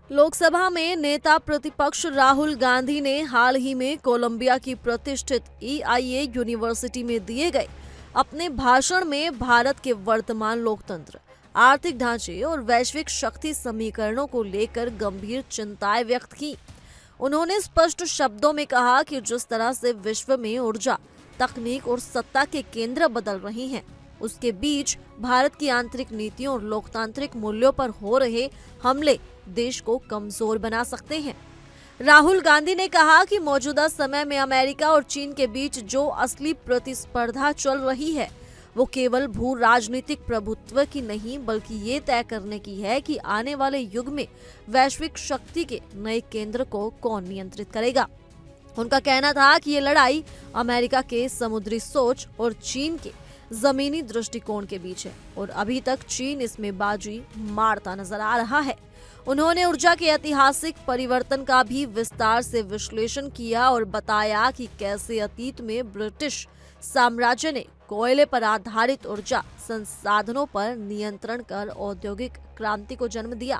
लोकसभा में नेता प्रतिपक्ष राहुल गांधी ने हाल ही में कोलंबिया की प्रतिष्ठित EIA यूनिवर्सिटी में दिए गए अपने भाषण में भारत के वर्तमान लोकतंत्र, आर्थिक ढांचे और वैश्विक शक्ति समीकरणों को लेकर गंभीर चिंताएं व्यक्त की। उन्होंने स्पष्ट शब्दों में कहा कि जिस तरह से विश्व में ऊर्जा, तकनीक और सत्ता के केंद्र बदल रही हैं, उसके बीच भारत की आंतरिक नीतियों और लोकतांत्रिक मूल्यों पर हो रहे हमले देश को कमजोर बना सकते हैं। राहुल गांधी ने कहा कि मौजूदा समय में अमेरिका और चीन के बीच जो असली प्रतिस्पर्धा चल रही है, वो केवल भू राजनीतिक प्रभुत्व की नहीं बल्कि ये तय करने की है कि आने वाले युग में वैश्विक शक्ति के नए केंद्र को कौन नियंत्रित करेगा। उनका कहना था कि ये लड़ाई अमेरिका के समुद्री सोच और चीन के जमीनी दृष्टिकोण के बीच है और अभी तक चीन इसमें बाजी मारता नजर आ रहा है। उन्होंने ऊर्जा के ऐतिहासिक परिवर्तन का भी विस्तार से विश्लेषण किया और बताया कि कैसे अतीत में ब्रिटिश साम्राज्य ने कोयले पर आधारित ऊर्जा संसाधनों पर नियंत्रण कर औद्योगिक क्रांति को जन्म दिया।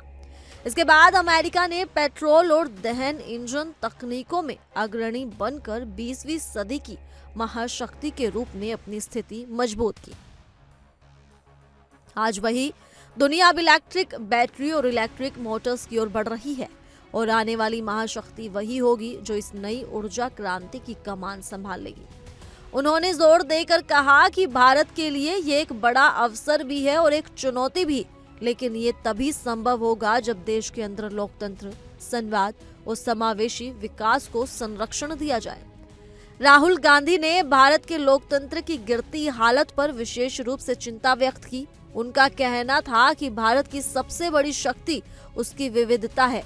इसके बाद अमेरिका ने पेट्रोल और दहन इंजन तकनीकों में अग्रणी बनकर 20वीं सदी की महाशक्ति के रूप में अपनी स्थिति मजबूत की। आज वही दुनिया अब इलेक्ट्रिक बैटरी और इलेक्ट्रिक मोटर्स की ओर बढ़ रही है और आने वाली महाशक्ति वही होगी जो इस नई ऊर्जा क्रांति की कमान संभाल लेगी। उन्होंने जोर देकर कहा कि भारत के लिए ये एक बड़ा अवसर भी है और एक चुनौती भी, लेकिन ये तभी संभव होगा जब देश के अंदर लोकतंत्र, संवाद और समावेशी विकास को संरक्षण दिया जाए। राहुल गांधी ने भारत के लोकतंत्र की गिरती हालत पर विशेष रूप से चिंता व्यक्त की। उनका कहना था कि भारत की सबसे बड़ी शक्ति उसकी विविधता है।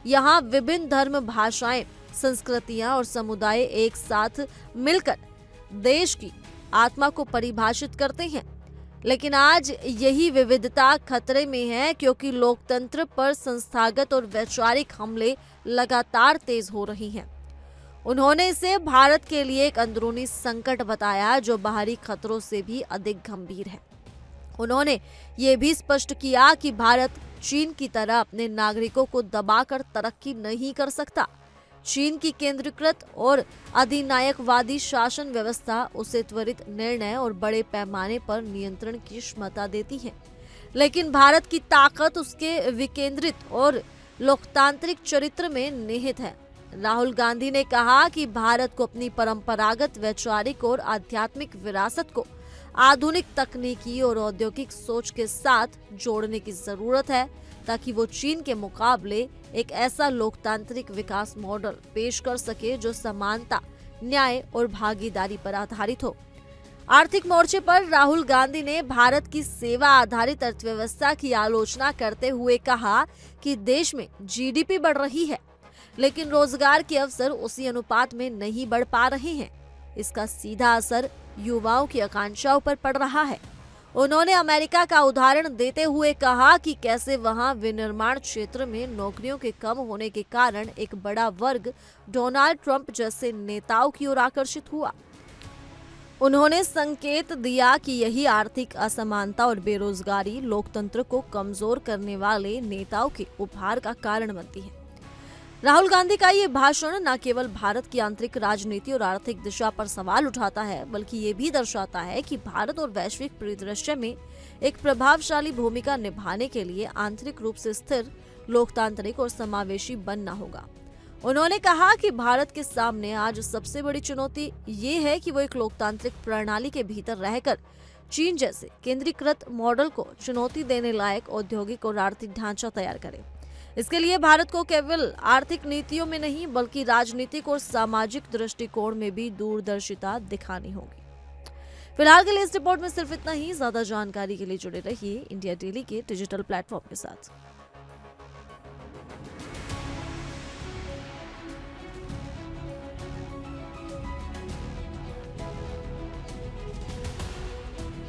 यहाँ विभिन्न धर्म, भाषाएं, संस्कृतियां और समुदाय एक साथ मिलकर देश की आत्मा को परिभाषित करते हैं। लेकिन आज यही विविधता खतरे में है क्योंकि लोकतंत्र पर संस्थागत और वैचारिक हमले लगातार तेज हो रही हैं। उन्होंने इसे भारत के लिए एक अंदरूनी संकट बताया जो बाहरी खतरों से भी अधिक गंभीर है। उन्होंने ये भी स्पष्ट किया कि भारत चीन की तरह अपने नागरिकों को दबाकर तरक्की नहीं कर सकता। चीन की केंद्रीकृत और अधिनायकवादी शासन व्यवस्था उसे त्वरित निर्णय और बड़े पैमाने पर नियंत्रण की क्षमता देती है, लेकिन भारत की ताकत उसके विकेंद्रित और लोकतांत्रिक चरित्र में निहित है। राहुल गांधी ने कहा कि भारत को अपनी परंपरागत वैचारिक और आध्यात्मिक विरासत को आधुनिक तकनीकी और औद्योगिक सोच के साथ जोड़ने की जरूरत है ताकि वो चीन के मुकाबले एक ऐसा लोकतांत्रिक विकास मॉडल पेश कर सके जो समानता, न्याय और भागीदारी पर आधारित हो। आर्थिक मोर्चे पर राहुल गांधी ने भारत की सेवा आधारित अर्थव्यवस्था की आलोचना करते हुए कहा कि देश में GDP बढ़ रही है, लेकिन रोजगार के अवसर उसी अनुपात में नहीं बढ़ पा रहे हैं। इसका सीधा असर युवाओं की आकांक्षाओं पर पड़ रहा है। उन्होंने अमेरिका का उदाहरण देते हुए कहा कि कैसे वहां विनिर्माण क्षेत्र में नौकरियों के कम होने के कारण एक बड़ा वर्ग डोनाल्ड ट्रंप जैसे नेताओं की ओर आकर्षित हुआ। उन्होंने संकेत दिया कि यही आर्थिक असमानता और बेरोजगारी लोकतंत्र को कमजोर करने वाले नेताओं के उपहार का कारण बनती है। राहुल गांधी का ये भाषण न केवल भारत की आंतरिक राजनीति और आर्थिक दिशा पर सवाल उठाता है, बल्कि ये भी दर्शाता है कि भारत और वैश्विक परिदृश्य में एक प्रभावशाली भूमिका निभाने के लिए आंतरिक रूप से स्थिर, लोकतांत्रिक और समावेशी बनना होगा। उन्होंने कहा कि भारत के सामने आज सबसे बड़ी चुनौती ये है कि वो एक लोकतांत्रिक प्रणाली के भीतर रहकर चीन जैसे केंद्रीकृत मॉडल को चुनौती देने लायक औद्योगिक और आर्थिक ढांचा तैयार करे। इसके लिए भारत को केवल आर्थिक नीतियों में नहीं बल्कि राजनीतिक और सामाजिक दृष्टिकोण में भी दूरदर्शिता दिखानी होगी। फिलहाल के लिए इस रिपोर्ट में सिर्फ इतना ही। ज्यादा जानकारी के लिए जुड़े रहिए इंडिया डेली के डिजिटल प्लेटफॉर्म के साथ।